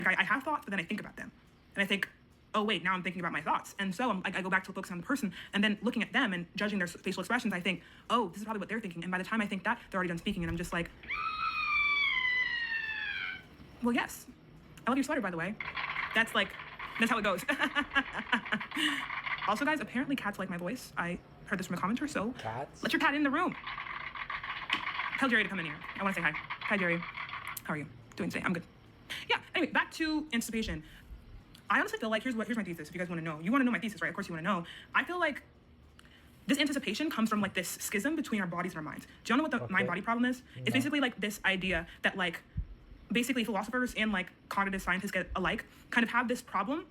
I have thoughts, but then I think about them. And I think, oh, wait, now I'm thinking about my thoughts. And so I go back to focusing on the person, and then looking at them and judging their facial expressions, I think, oh, this is probably what they're thinking. And by the time I think that, they're already done speaking, and I'm just like, well, yes. I love your sweater, by the way. That's how it goes. Also, guys, apparently cats like my voice. I heard this from a commenter, so Cats? let your cat in the room. Tell Jerry to come in here. I want to say hi. Hi, Jerry. How are you doing today? I'm good. Yeah, anyway, back to anticipation. I honestly feel like, here's my thesis, if you guys want to know. You want to know my thesis, right? Of course you want to know. I feel like this anticipation comes from like this schism between our bodies and our minds. Do you know what the mind-body problem is? No. It's basically like this idea that like, basically philosophers and like cognitive scientists get alike kind of have this problem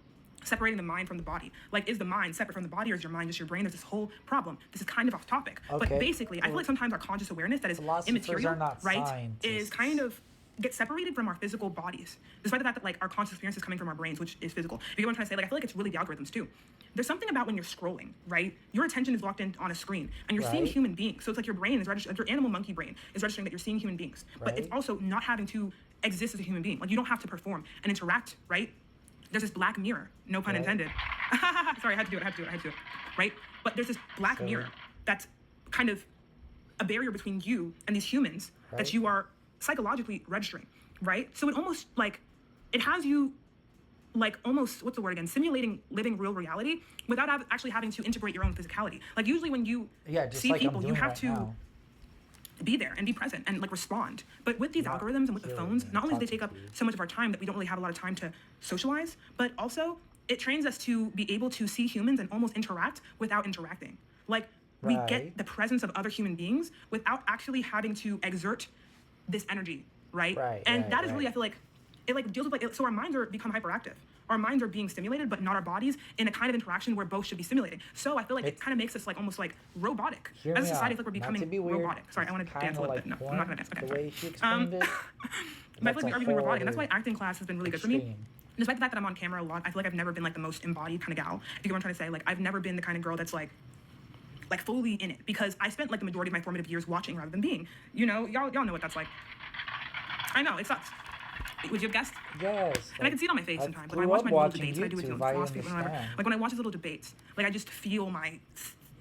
separating the mind from the body. Like, is the mind separate from the body, or is your mind just your brain? There's this whole problem. This is kind of off topic. Okay. But basically, I feel like sometimes our conscious awareness that is immaterial, right, scientists. Is kind of get separated from our physical bodies, despite the fact that like our conscious experience is coming from our brains, which is physical. If you know what I'm trying to say, like I feel like it's really the algorithms too. There's something about when you're scrolling, right? Your attention is locked in on a screen, and you're seeing human beings. So it's like your brain is registering, like your animal monkey brain is registering that you're seeing human beings. But it's also not having to exist as a human being. Like, you don't have to perform and interact, right? There's this black mirror, no pun intended. Sorry, I had to do it, right? But there's this black mirror that's kind of a barrier between you and these humans that you are psychologically registering, right? So it almost like, it has you like almost, what's the word again, simulating living real reality without actually having to integrate your own physicality. Like, usually when you see like people, you have to be there and be present and like respond. But with these algorithms and with the phones, not only do they take up so much of our time that we don't really have a lot of time to socialize, but also it trains us to be able to see humans and almost interact without interacting. Like, we get the presence of other human beings without actually having to exert this energy, right? And that is really, I feel like, it like deals with like, so our minds are become hyperactive. Our minds are being stimulated, but not our bodies, in a kind of interaction where both should be stimulating. So I feel like it kind of makes us like almost like robotic. As a society, I feel like we're becoming robotic. Sorry, I want to dance a little bit. No, I'm not going to dance. Okay, the way she explained it, but I feel like we are becoming robotic, and that's why acting class has been really good for me. Despite the fact that I'm on camera a lot, I feel like I've never been like the most embodied kind of gal. If you know what I'm trying to say, like I've never been the kind of girl that's like fully in it, because I spent like the majority of my formative years watching rather than being. You know, y'all know what that's like. I know, it sucks. Would you have guessed? Yes. And I can see it on my face sometimes. Like, when I watch my little debates, I do it too, philosophy, whatever. Like, when I watch these little debates, like, I just feel my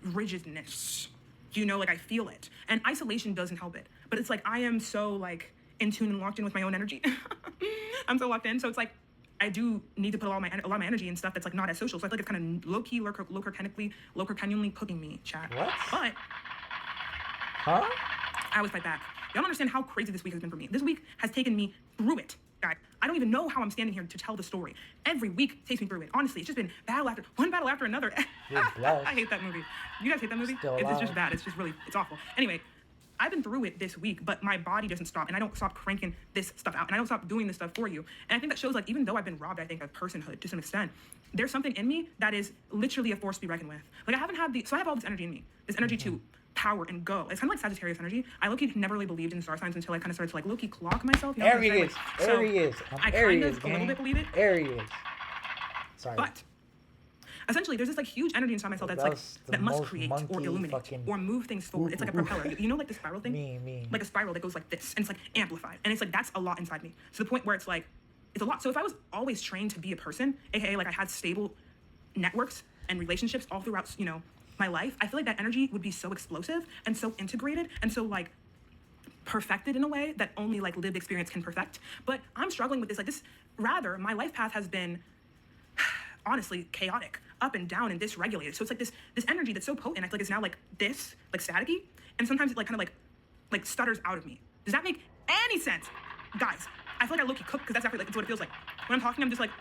rigidness. You know, like, I feel it. And isolation doesn't help it. But it's like, I am so, like, in tune and locked in with my own energy. I'm so locked in. So it's like, I do need to put a lot of my energy in stuff that's, like, not as social. So I feel like it's kind of low-key, low-curcularly cooking me, chat. What? But I always fight back. Y'all don't understand how crazy this week has been for me. This week has taken me through it, guys. I don't even know how I'm standing here to tell the story. Every week takes me through it. Honestly, it's just been one battle after another. I hate that movie. You guys hate that movie? It's just bad. It's just really, it's awful. Anyway, I've been through it this week, but my body doesn't stop, and I don't stop cranking this stuff out, and I don't stop doing this stuff for you. And I think that shows, like, even though I've been robbed, I think, of personhood to some extent, there's something in me that is literally a force to be reckoned with. Like, I have all this energy in me, this energy to power and go. It's kind of like Sagittarius energy. I low-key never really believed in star signs until I kind of started to like low-key clock myself. You know Aries. Aries. I kind of a little bit believe it. Aries. Sorry. But essentially, there's this like huge energy inside myself that's like that must create or illuminate or move things forward. It's like a propeller. You know, like the spiral thing. Me. Like a spiral that goes like this, and it's like amplified, and it's like that's a lot inside me. To the point where it's like it's a lot. So if I was always trained to be a person, aka like I had stable networks and relationships all throughout, you know, my life, I feel like that energy would be so explosive and so integrated and so like perfected in a way that only like lived experience can perfect. But I'm struggling with this, like this, rather my life path has been honestly chaotic, up and down and dysregulated. So it's like this energy that's so potent, I feel like it's now like this, like staticky, and sometimes it like kind of like stutters out of me. Does that make any sense? Guys, I feel like I low-key cook, because that's exactly like, it's what it feels like. When I'm talking, I'm just like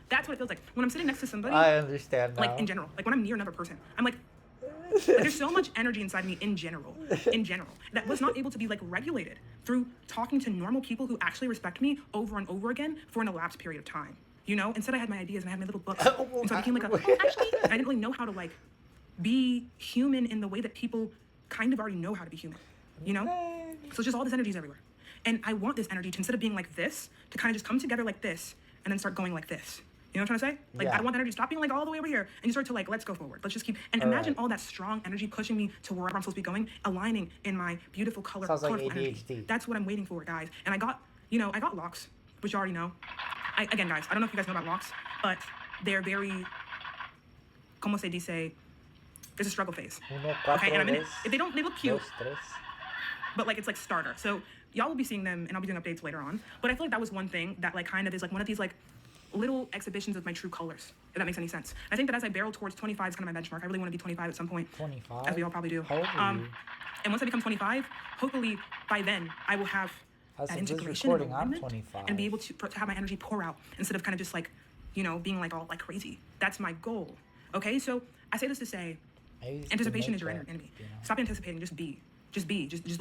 that's what it feels like when I'm sitting next to somebody. I understand now. Like in general, like when I'm near another person, I'm like there's so much energy inside me in general, that was not able to be like regulated through talking to normal people who actually respect me over and over again for an elapsed period of time. You know, instead I had my ideas and I had my little books, and so I became like actually, I didn't really know how to like be human in the way that people kind of already know how to be human. You know, so it's just all this energy is everywhere, and I want this energy to, instead of being like this, to kind of just come together like this and then start going like this. You know what I'm trying to say? Like, Yeah. I don't want that energy to stop being like all the way over here. And you start to like, let's go forward. Let's just keep, and imagine Alright. all that strong energy pushing me to wherever I'm supposed to be going, aligning in my beautiful Sounds like colorful energy. ADHD. That's what I'm waiting for, guys. And I got locks, which you already know. Again, guys, I don't know if you guys know about locks, but they're very, como se dice, there's a struggle phase. Okay, and I'm in it. If they look cute, but like it's like starter. So y'all will be seeing them, and I'll be doing updates later on. But I feel like that was one thing that like kind of is like one of these like little exhibitions of my true colors, if that makes any sense. I think that as I barrel towards 25 is kind of my benchmark. I really want to be 25 at some point. 25? As we all probably do. How old are you? And once I become 25, hopefully by then I will have As that of this integration and recording, I'm alignment 25. and be able to have my energy pour out instead of kind of just like, you know, being like all like crazy. That's my goal. Okay, so I say this to say, I used to anticipation make is your that, enemy. you know. Stop anticipating. Just be. Just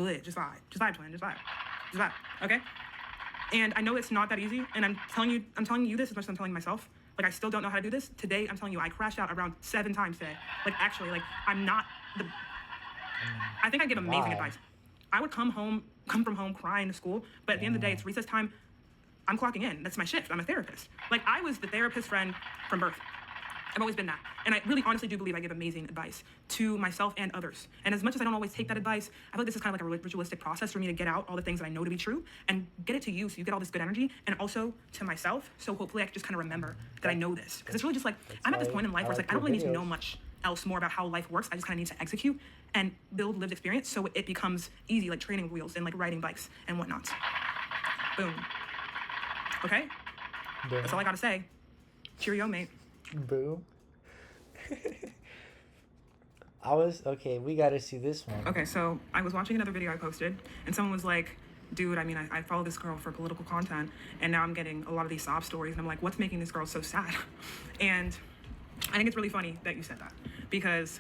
live. Just vibe, twin. Just vibe. Okay. And I know it's not that easy. And I'm telling you this as much as I'm telling myself. Like I still don't know how to do this. Today, I'm telling you, I crashed out around 7 times today. Like actually, like I'm not the. I think I give amazing Why? advice. I would come from home crying to school, but at the end of the day, it's recess time. I'm clocking in. That's my shift. I'm a therapist. Like I was the therapist friend from birth. I've always been that. And I really honestly do believe I give amazing advice to myself and others. And as much as I don't always take that advice, I feel like this is kind of like a ritualistic process for me to get out all the things that I know to be true and get it to you so you get all this good energy, and also to myself. So hopefully I can just kind of remember that I know this. Because it's really just like, I'm at this point in life where it's like, I don't really need to know much else more about how life works. I just kind of need to execute and build lived experience so it becomes easy, like training wheels and like riding bikes and whatnot. Boom. Okay? Boom. That's all I gotta say. Cheerio, mate. Boom. Okay, we gotta see this one. Okay, so I was watching another video I posted, and someone was like, dude, I mean, I follow this girl for political content, and now I'm getting a lot of these sob stories, and I'm like, what's making this girl so sad? And I think it's really funny that you said that, because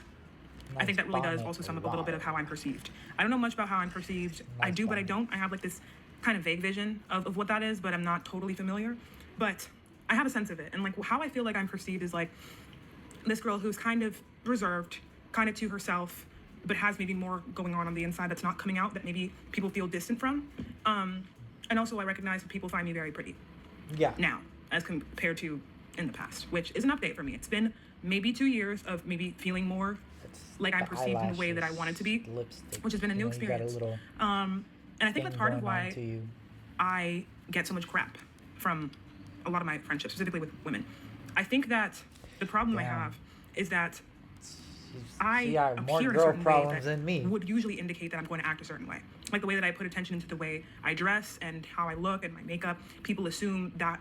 I think that really does also sum up a little bit of how I'm perceived. I don't know much about how I'm perceived. I do, but I don't. I have like this kind of vague vision of what that is, but I'm not totally familiar. But I have a sense of it, and like how I feel like I'm perceived is like this girl who's kind of reserved, kind of to herself, but has maybe more going on the inside that's not coming out, that maybe people feel distant from. And also I recognize that people find me very pretty Yeah. now as compared to in the past, which is an update for me. It's been maybe 2 years of maybe feeling more like I'm perceived in the way that I wanted to be, lipstick, which has been a new experience. You got a little And I think that's part of going on why to you. I get so much crap from a lot of my friendships, specifically with women. I think that the problem I Damn. have is that She got more appear in a girl certain way problems that than me. would usually indicate that I'm going to act a certain way. Like the way that I put attention into the way I dress and how I look and my makeup. People assume that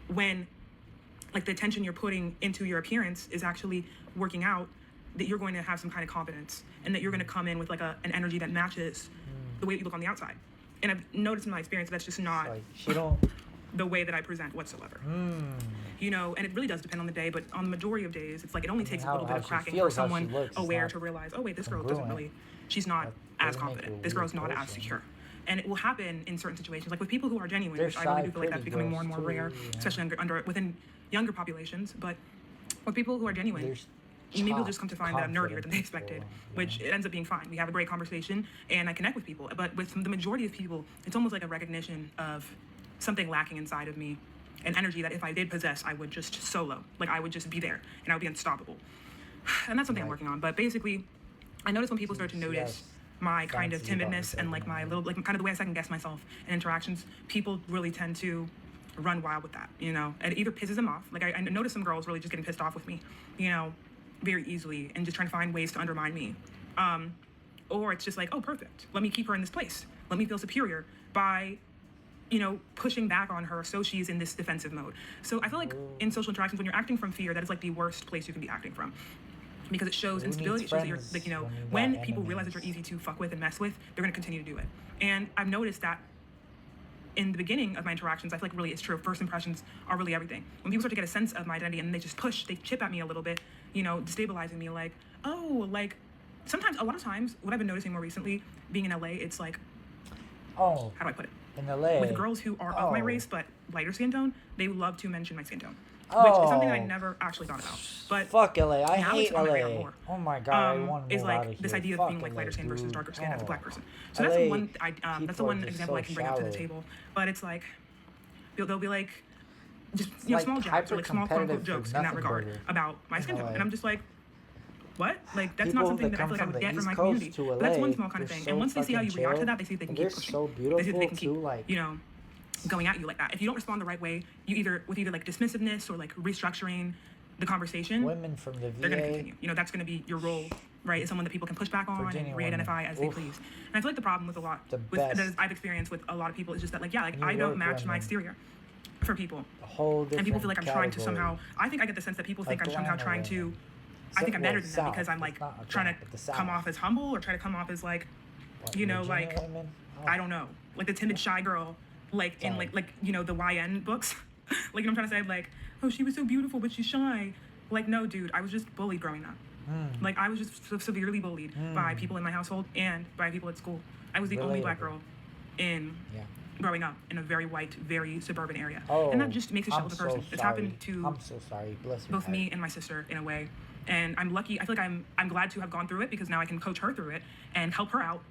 when like the attention you're putting into your appearance is actually working out, that you're going to have some kind of confidence and that you're going to come in with like an energy that matches the way that you look on the outside. And I've noticed in my experience that's just not Like she don't. the way that I present whatsoever. You know, and it really does depend on the day, but on the majority of days, it's like it only takes a little bit of she cracking feels, for how she someone looks, it's aware not to realize, oh wait, this girl doesn't congruent. really, she's not That as doesn't make confident. you a This girl's weird not as person. secure. And it will happen in certain situations, like with people who are genuine, There's which I really shy, do feel like that's pretty becoming more and girls more rare, too, yeah. especially within younger populations. But with people who are genuine, There's maybe you'll just come to find that I'm nerdier than they confident expected, people, which it ends up being fine. We have a great conversation and I connect with people. But with the majority of people, it's almost like a recognition of something lacking inside of me, an energy that if I did possess, I would just solo. Like I would just be there and I would be unstoppable. And that's something I'm working on. But basically, I notice when people start to notice my kind of fancy about timidness and like my yourself, little, like kind of the way I second guess myself in interactions, people really tend to run wild with that, you know? And it either pisses them off. Like I notice some girls really just getting pissed off with me, you know, very easily and just trying to find ways to undermine me. Or it's just like, oh, perfect. Let me keep her in this place. Let me feel superior by, you know, pushing back on her so she's in this defensive mode. So I feel like in social interactions, when you're acting from fear, that is like the worst place you can be acting from. Because it shows instability. It shows that you're like, you know, when people realize that you're easy to fuck with and mess with, they're gonna continue to do it. And I've noticed that in the beginning of my interactions, I feel like really it's true. First impressions are really everything. When people start to get a sense of my identity and they just they chip at me a little bit, you know, destabilizing me, like, oh, like sometimes, a lot of times, what I've been noticing more recently, being in LA, it's like, Oh, how do I put it? in LA. With girls who are of my Oh. race but lighter skin tone, they love to mention my skin tone, which is something that I Oh. never actually thought about. But Fuck LA. I now hate it's on my radar LA. more. Oh my god, I want to is move out like of this here. idea of Fuck being like LA, lighter skin versus dude. darker skin as a Oh. black person. So that's the LA one that's the people one are just example I so can bring up to the shallow. table. But it's like they'll be like, just like small jabs or like small quote unquote hyper-competitive jokes for in that nothing regard burger. about my You skin know, tone, like, and I'm just like, what? Like that's not people something that that I come feel like I from would the get from East my Coast community. to But that's one LA, small kind of they're thing. so And once they see how fucking you react to chill, that, they see if they can and keep they're pushing. so They see if beautiful they can keep, too, like, going at you like that. If you don't respond the right way, you either like dismissiveness or like restructuring the conversation, women from the they're going to VA, continue. That's going to be your role, right? Is someone that people can push back on Virginia and re-identify women. as they Oof. please. And I feel like the problem with a lot, The with best. that I've experienced with a lot of people is just that, like, yeah, like New I don't York match my women. exterior for people. a whole different And people feel like I'm trying to category. somehow, I think I get the sense that people think I'm somehow Atlanta trying to, women. I think I'm better Well, than them South, because I'm it's like not trying Atlanta, but the to come South. off as humble or try to come off as like, What, you know, Virginia like, women? Oh. I don't know, like the timid shy girl, like in Sorry. like the YN books, like, you know what I'm trying to say, like, oh, she was so beautiful but she's shy. Like, no, dude, I was just bullied growing up. Like, I was just severely bullied by people in my household and by people at school. I was the only black Relatable. girl in Yeah. growing up in a very white, very suburban area, Oh, and that just makes a shell I'm of a person. so It's sorry. happened to I'm so sorry. Bless your both heart. me and my sister in a way, and I'm lucky. I feel like I'm glad to have gone through it because now I can coach her through it and help her out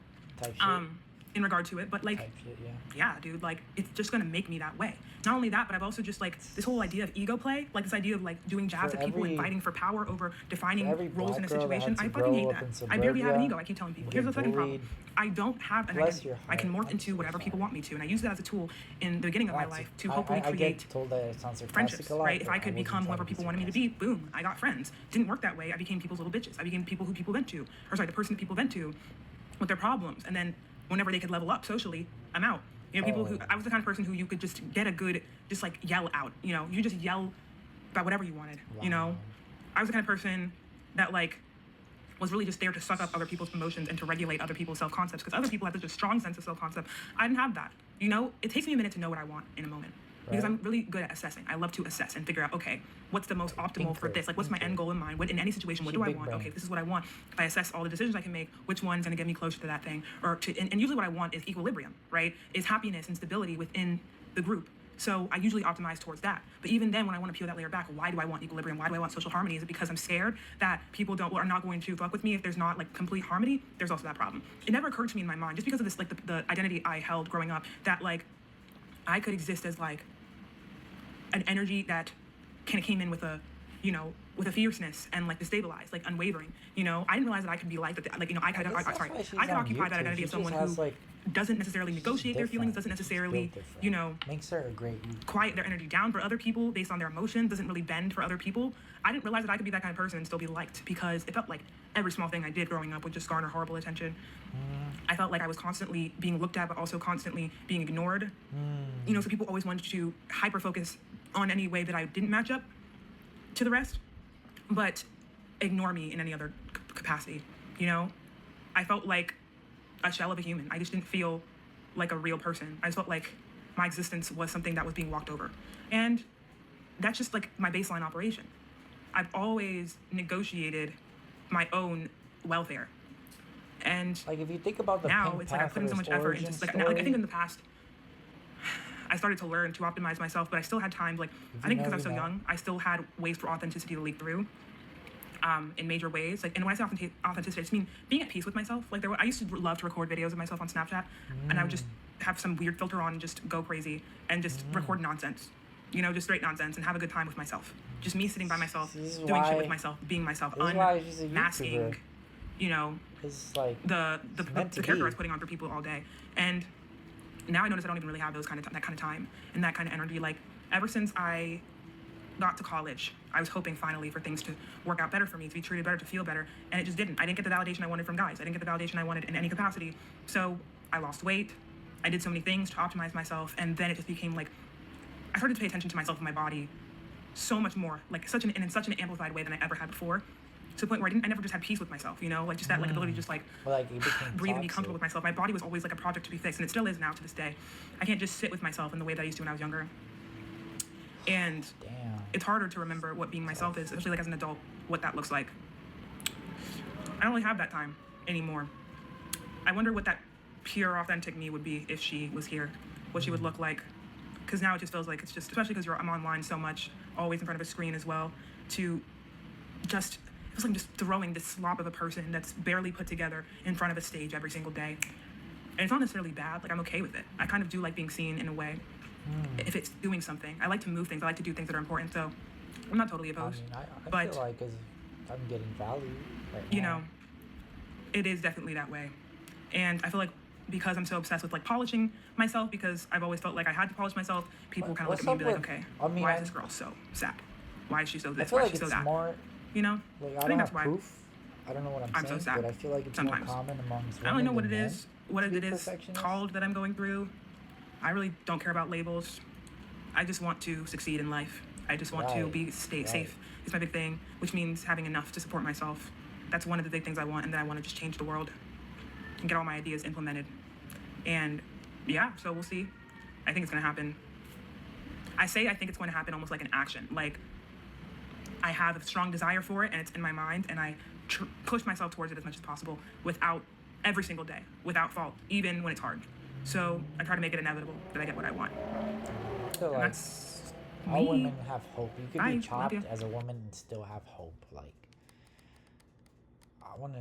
Type shit. in regard to it. But like, Type shit, yeah. yeah, dude, like, it's just gonna make me that way. Not only that, but I've also just like this whole idea of ego play, like this idea of like doing jabs For at people every- and fighting for power over defining for every roles in a black girl that situation. had to I fucking hate grow that. up in I barely have an suburbia ego. I keep telling people. and Here's the get second problem. bullied. I don't have an Bless identity. your I can heart. morph I'm into so whatever people sorry. want me to, and I use that as a tool in the beginning of my Lots life of- to hopefully I create get told that it sounds sarcastic friendships, a lot, right? If but I could wasn't become whoever trying to be people wanted me to be, boom, I got friends. Didn't work that way. I became people's little bitches. I became people who people vent to, or sorry, the person that people vent to with their problems. And then whenever they could level up socially, I'm out. You know, people who, I was the kind of person who you could just get a good, just like yell out, you know, you just yell about whatever you wanted, you know? Wow. I was the kind of person that like was really just there to suck up other people's emotions and to regulate other people's self-concepts because other people have such a strong sense of self-concept. I didn't have that. You know, it takes me a minute to know what I want in a moment. Because Right. I'm really good at assessing. I love to assess and figure out, okay, what's the most optimal for Thinker, this? Like, what's my thinker. end goal in mind? What in any situation, what She do I big want? brain. Okay, this is what I want. If I assess all the decisions I can make, which one's gonna get me closer to that thing? Or to, and usually what I want is equilibrium, right? Is happiness and stability within the group. So I usually optimize towards that. But even then, when I want to peel that layer back, why do I want equilibrium? Why do I want social harmony? Is it because I'm scared that people are not going to fuck with me if there's not like complete harmony? There's also that problem. It never occurred to me in my mind, just because of this, like the identity I held growing up, that like I could exist as like an energy that kind of came in with a, you know, with a fierceness and like destabilized, like unwavering. You know, I didn't realize that I could be like that. Like, you know, I could, guess that's sorry, why she's I could on occupy that YouTube. identity She of someone just has, who like, doesn't necessarily negotiate their feelings, doesn't different. She's necessarily, built different. you know, makes her a great youth. quiet their energy down for other people based on their emotions, doesn't really bend for other people. I didn't realize that I could be that kind of person and still be liked because it felt like every small thing I did growing up would just garner horrible attention. I felt like I was constantly being looked at, but also constantly being ignored. You know, so people always wanted to hyper focus on any way that I didn't match up to the rest, but ignore me in any other capacity. You know, I felt like a shell of a human. I just didn't feel like a real person. I just felt like my existence was something that was being walked over. And that's just like my baseline operation. I've always negotiated my own welfare. And Like if you think about the now Pink it's like I put in so much Panther's effort into origin like, now, like I think story, in the past I started to learn to optimize myself, but I still had time, like I you think because I was know, so you know. young, I still had ways for authenticity to leak through. In major ways, like, and when I say authenticity, I just mean being at peace with myself. Like, I used to love to record videos of myself on Snapchat, and I would just have some weird filter on and just go crazy and just record nonsense, you know, just straight nonsense, and have a good time with myself. Just me sitting by myself, This is doing shit why- with myself, being myself, this is why she's a unmasking, YouTuber. you know, It's like the meant to character I be. was putting on for people all day. And now I notice I don't even really have that kind of time and that kind of energy. Like, ever since I got to college, I was hoping finally for things to work out better for me, to be treated better, to feel better, and it just didn't. I didn't get the validation I wanted from guys. I didn't get the validation I wanted in any capacity. So I lost weight. I did so many things to optimize myself, and then it just became like I started to pay attention to myself and my body so much more, like in such an amplified way than I ever had before, to the point where I never just had peace with myself, you know, like just that like ability to just like well, like you became breathe and be comfortable with toxic. myself. My body was always like a project to be fixed, and it still is now to this day. I can't just sit with myself in the way that I used to when I was younger. And Damn. it's harder to remember what being myself is, especially like as an adult, what that looks like. I don't really have that time anymore. I wonder what that pure, authentic me would be if she was here, what she would look like. Because now it just feels like it's just, especially because I'm online so much, always in front of a screen as well, to just, it feels like I'm just throwing this slop of a person that's barely put together in front of a stage every single day. And it's not necessarily bad, like I'm okay with it. I kind of do like being seen in a way. if it's doing something. I like to move things. I like to do things that are important. So I'm not totally I opposed. mean, I but feel like as I'm getting value right you now. know, it is definitely that way. And I feel like because I'm so obsessed with like polishing myself, because I've always felt like I had to polish myself, people kind of look at me and be like, okay, I mean, why is this girl so sad? Why is she so I this? feel Why like is she so it's that? more You know? like I I think don't that's have why proof. I don't know what I'm I'm so saying, sad but I feel like it's sometimes. more common amongst I don't really know women what it than is, men what to it be is perfectionists. called that I'm going through. I really don't care about labels. I just want to succeed in life. I just want to Right, stay right. safe. It's my big thing, which means having enough to support myself. That's one of the big things I want, and then I want to just change the world and get all my ideas implemented. And yeah, so we'll see. I think it's gonna happen. I think it's going to happen almost like an action. Like I have a strong desire for it, and it's in my mind, and I push myself towards it as much as possible without every single day, without fault, even when it's hard. So I try to make it inevitable that I get what I want. I feel And like that's all me. women have hope. You could Bye. be Love chopped you. as a woman and still have hope. Like I want to